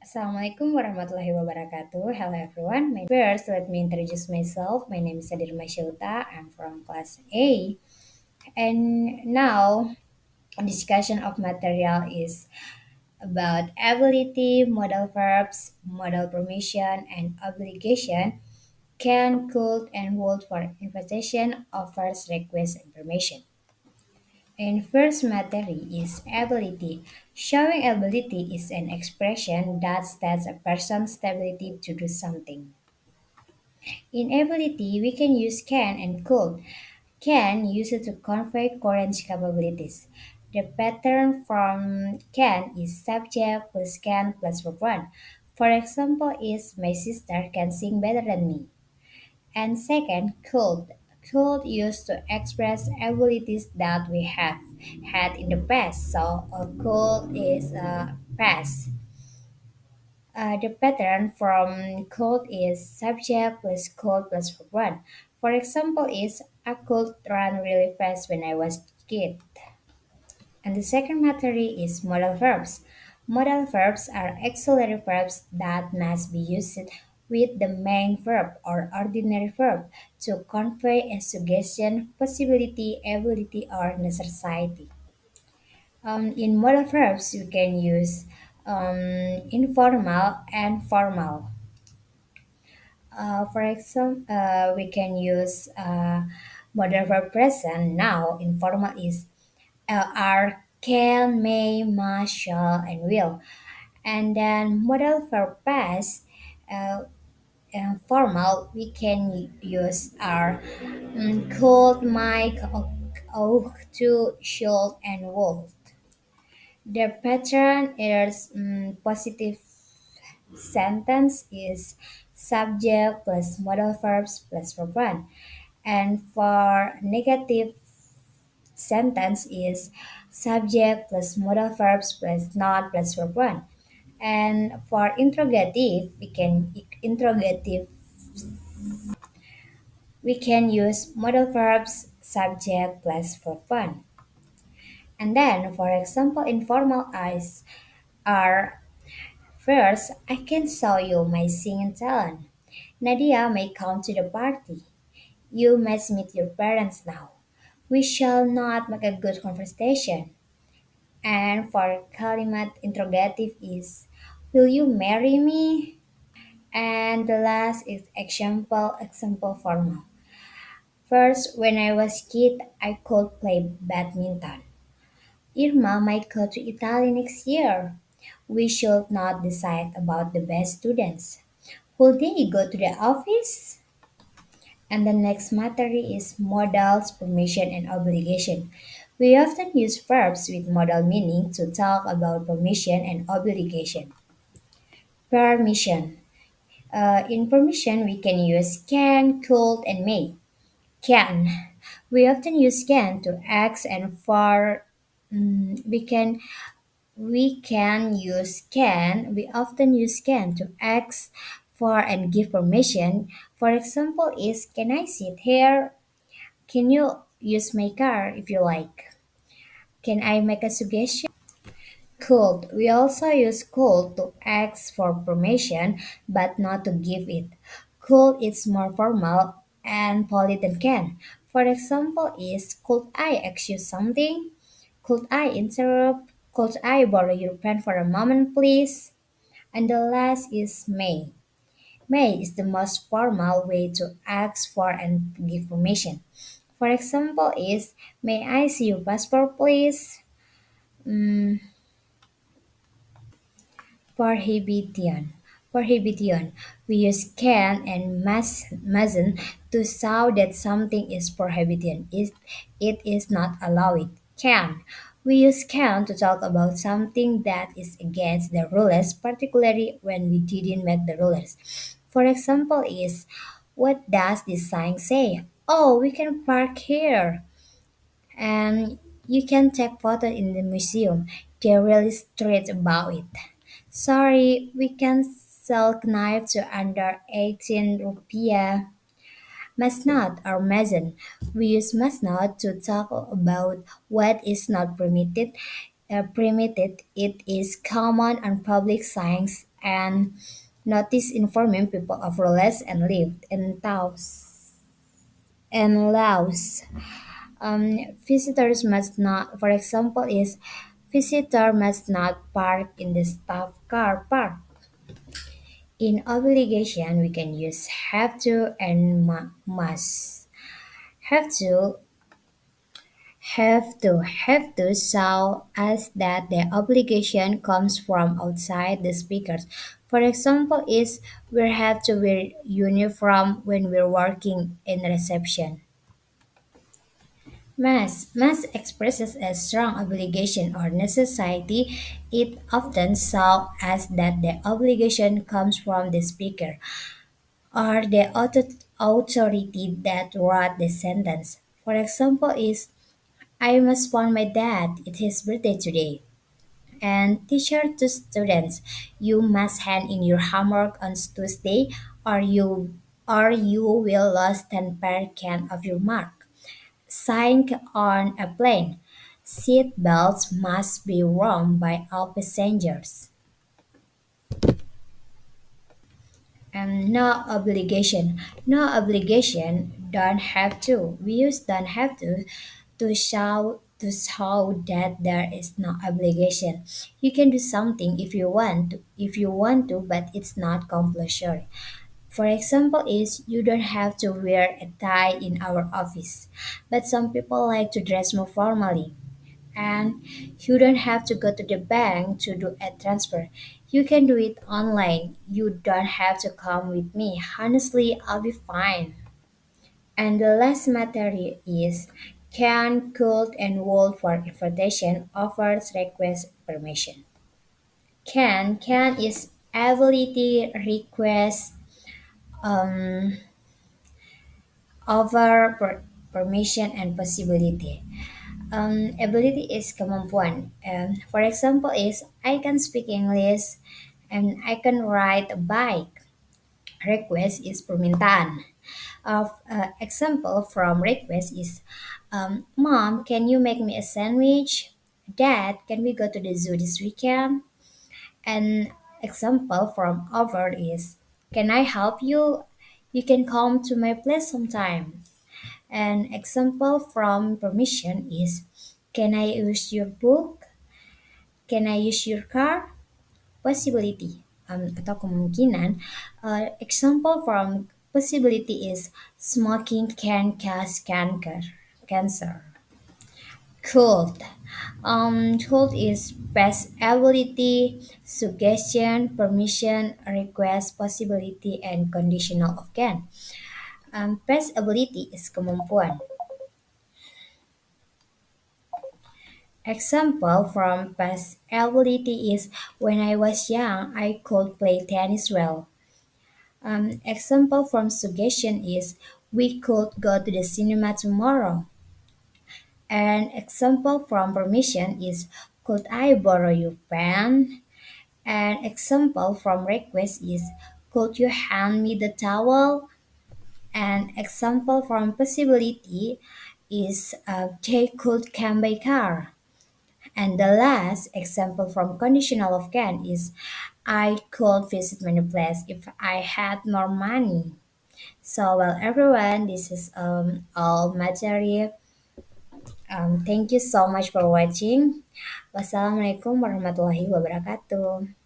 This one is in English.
Assalamualaikum warahmatullahi wabarakatuh. Hello everyone. First, let me introduce myself. My name is Ade Irma. I'm from class A. And now, discussion of material is about ability, modal verbs, modal permission, and obligation can, could, and would for invitation, offers, request, information. And first material is ability. Showing ability is an expression that states a person's ability to do something. In ability, we can use can and could. Can use it to convey current capabilities. The pattern from can is subject plus can plus verb 1. For example, is my sister can sing better than me. And second, could. Could used to express abilities that we have had in the past. So could is past. The pattern from could is subject plus could plus verb 1. For example, is I could run really fast when I was a kid. And the second material is modal verbs. Modal verbs are auxiliary verbs that must be used with the main verb or ordinary verb to convey a suggestion, possibility, ability, or necessity. In modal verbs, you can use informal and formal. For example, we can use modal verb present now. Informal is are can, may, must, shall, and will. And then modal verb past, uh, and formal, we can use are could, might, ought to, should, and would. The pattern is positive sentence is subject plus modal verbs plus verb 1. And for negative sentence is subject plus modal verbs plus not plus verb 1. And for interrogative, we can use modal verbs subject plus verb 1. And then for example informal eyes are first I can show you my singing talent. Nadia may come to the party. You must meet your parents now. We shall not make a good conversation. And for kalimat interrogative is, will you marry me? And the last is example formal. First, when I was kid, I could play badminton. Irma might go to Italy next year. We should not decide about the best students. Will they go to the office? And the next matter is modals, permission, and obligation. We often use verbs with modal meaning to talk about permission and obligation. Permission. In permission, we can use can, could, and may. Can. We often use can to ask and for we can use can. We often use can to ask for and give permission. For example, is can I sit here? Can you use my car if you like? Can I make a suggestion? Could. We also use could to ask for permission but not to give it. Could is more formal and polite than can. For example, is could I ask you something? Could I interrupt? Could I borrow your pen for a moment, please? And the last is may. May is the most formal way to ask for and give permission. For example, is may I see your passport, please? Mm, Prohibition. Prohibition. We use can and mustn't to show that something is prohibited. It is not allowed. Can. We use can to talk about something that is against the rules, particularly when we didn't make the rules. For example, is what does this sign say? Oh, we can park here. And you can take photo in the museum. They're really strict about it. Sorry, we can sell knife to under 18 rupiah. Must not or mustn't. We use must not to talk about what is not permitted. Permitted. It is common on public signs and notice informing people of rules and lived in towns and laws. Visitors must not, for example, is visitor must not park in the staff car park. In obligation, we can use have to and must. Have to have to show us that the obligation comes from outside the speakers. For example, is we have to wear uniform when we're working in reception. Must expresses a strong obligation or necessity. It often shows us that the obligation comes from the speaker or the authority that wrote the sentence. For example, is I must warn my dad it's his birthday today. And teacher to students, you must hand in your homework on Tuesday or you will lose 10% of your mark. Sign on a plane. Seat belts must be worn by all passengers. And no obligation. No obligation. Don't have to. We use don't have to show that there is no obligation. You can do something if you want to, but it's not compulsory. For example, is you don't have to wear a tie in our office, but some people like to dress more formally. And you don't have to go to the bank to do a transfer. You can do it online. You don't have to come with me. Honestly, I'll be fine. And the last material is can, could, and would for invitation offers request permission. Can is ability request um, over permission and possibility. Ability is kemampuan. For example, is I can speak English and I can ride a bike. Request is permintaan. Of example from request is, Mom, can you make me a sandwich? Dad, can we go to the zoo this weekend? An example from offer is, can I help you? You can come to my place sometime. An example from permission is, can I use your book? Can I use your car? Possibility atau kemungkinan. Example from possibility is smoking can cause cancer. Could. Could is past ability, suggestion, permission, request, possibility, and conditional of can. Past ability is kemampuan. Example from past ability is when I was young, I could play tennis well. Example from suggestion is we could go to the cinema tomorrow. An example from permission is could I borrow your pen? An example from request is could you hand me the towel? An example from possibility is they could come by car. And the last example from conditional of can is I could visit many places if I had more money. So well everyone, this is all material. Thank you so much for watching. Wassalamualaikum warahmatullahi wabarakatuh.